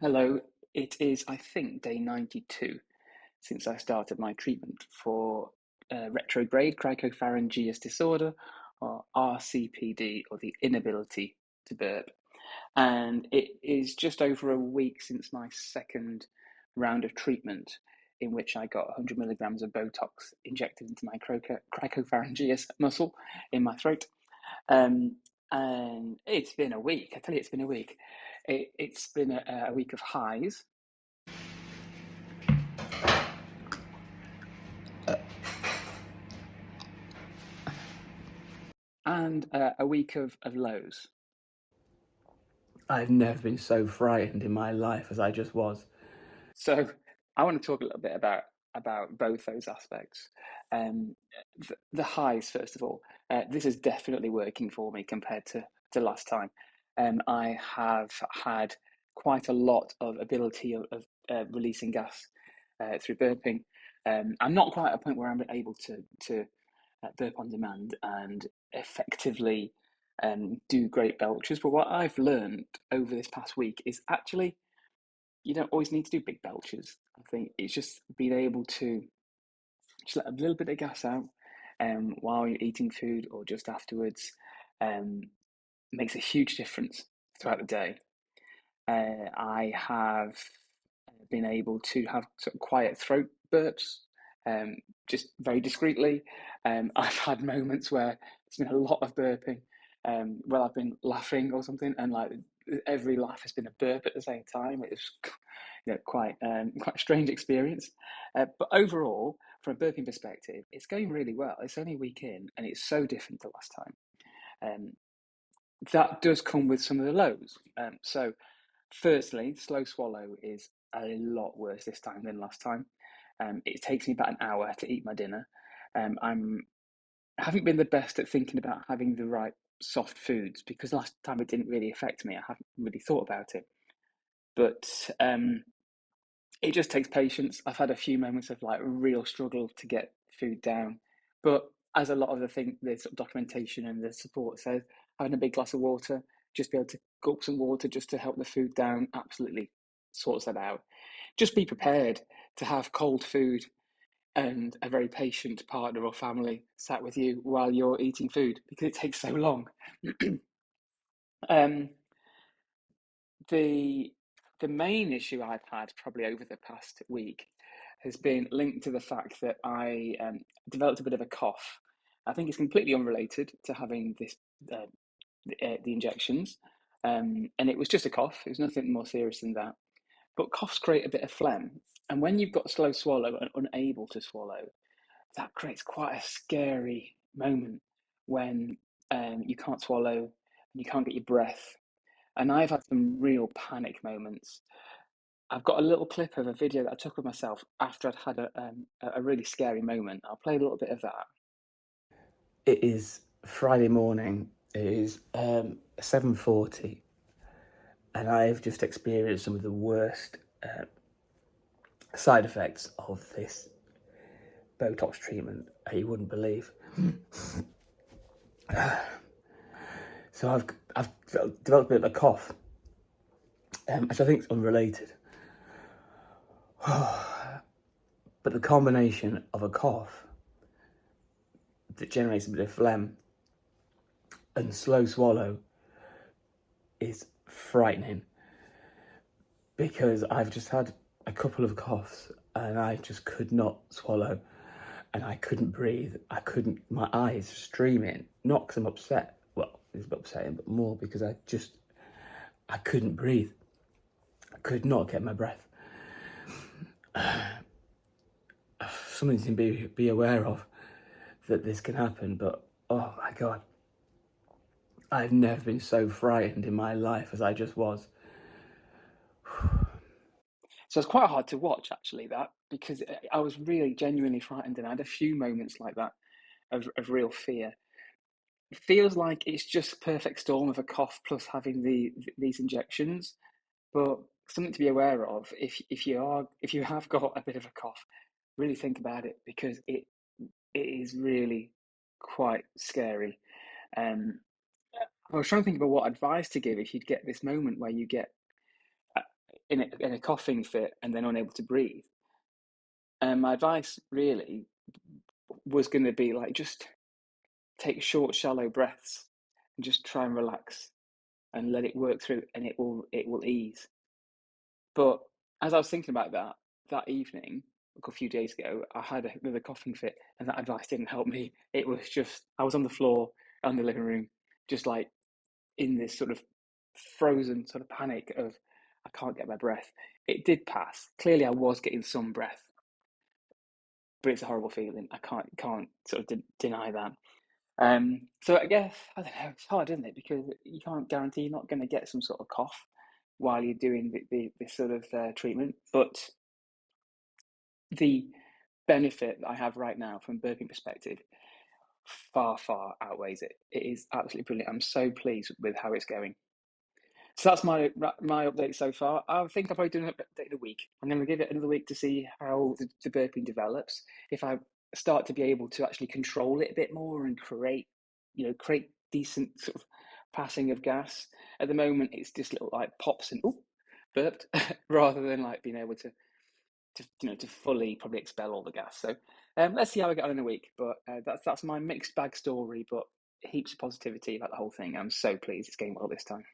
Hello, it is, I think, day 92 since I started my treatment for retrograde cricopharyngeus disorder, or R-CPD, or the inability to burp. And it is just over a week since my second round of treatment, in which I got 100 milligrams of Botox injected into my cricopharyngeus muscle in my throat. Um, and it's been a week. I tell you, it's been a week. It's been a week of highs. And a week of lows. I've never been so frightened in my life as I just was. So I want to talk a little bit about both those aspects. Um, the highs, first of all. This is definitely working for me compared to last time. I have had quite a lot of ability of releasing gas through burping. I'm not quite at a point where I'm able to burp on demand and effectively do great belches. But what I've learned over this past week is actually you don't always need to do big belches. I think it's just being able to just let a little bit of gas out while you're eating food or just afterwards um, makes a huge difference throughout the day. I have been able to have sort of quiet throat burps, um, just very discreetly. I've had moments where it's been a lot of burping, where I've been laughing or something, and like every laugh has been a burp at the same time. It was, quite a strange experience. But overall, from a burping perspective, it's going really well. It's only a week in, and it's so different to last time. Um, that does come with some of the lows. So firstly, slow swallow is a lot worse this time than last time. It takes me about an hour to eat my dinner. I haven't been the best at thinking about having the right soft foods because last time it didn't really affect me. I haven't really thought about it, but it just takes patience. I've had a few moments of like real struggle to get food down, but as a lot of the sort of documentation and the support says, having a big glass of water, just be able to gulp some water just to help the food down, absolutely sorts that out. Just be prepared to have cold food and a very patient partner or family sat with you while you're eating food because it takes so long. um, the the main issue I've had probably over the past week has been linked to the fact that I developed a bit of a cough. I think it's completely unrelated to having this uh, the injections, and it was just a cough. It was nothing more serious than that. But coughs create a bit of phlegm, and when you've got slow swallow and unable to swallow, that creates quite a scary moment when you can't swallow and you can't get your breath. And I've had some real panic moments. I've got a little clip of a video that I took of myself after I'd had a really scary moment. I'll play a little bit of that. It is Friday morning. It is 7:40, and I've just experienced some of the worst side effects of this Botox treatment you wouldn't believe. So I've developed a bit of a cough, which I think is unrelated. But the combination of a cough that generates a bit of phlegm and slow swallow is frightening because I've just had a couple of coughs and I just could not swallow and I couldn't breathe. My eyes streaming, not because I'm upset. Well, it's a bit upsetting, but more because I couldn't breathe. I could not get my breath. Something to be aware of that this can happen, but oh my God. I've never been so frightened in my life as I just was. So it's quite hard to watch actually that because I was really genuinely frightened and I had a few moments like that of real fear. It feels like it's just a perfect storm of a cough plus having these injections, but something to be aware of if you have got a bit of a cough, really think about it because it is really quite scary. Um, I was trying to think about what advice to give if you'd get this moment where you get in a coughing fit and then unable to breathe. And my advice really was going to be like, just take short, shallow breaths and just try and relax and let it work through, and it will ease. But as I was thinking about that evening, a few days ago, I had another coughing fit, and that advice didn't help me. It was just I was on the floor in the living room, just like in this sort of frozen sort of panic of I can't get my breath. It did pass. Clearly, I was getting some breath, but it's a horrible feeling. I can't sort of deny that. So I guess I don't know. It's hard, isn't it? Because you can't guarantee you're not going to get some sort of cough while you're doing this sort of treatment. But the benefit that I have right now from a burping perspective far outweighs it. It is absolutely brilliant. I'm so pleased with how it's going. So that's my update so far. I think I'll probably do an update in a week. I'm going to give it another week to see how the burping develops. If I start to be able to actually control it a bit more and create decent sort of passing of gas. At the moment, it's just little like pops and burped, rather than like being able to fully probably expel all the gas. So let's see how I get on in a week. But that's my mixed bag story, but heaps of positivity about the whole thing. I'm so pleased it's going well this time.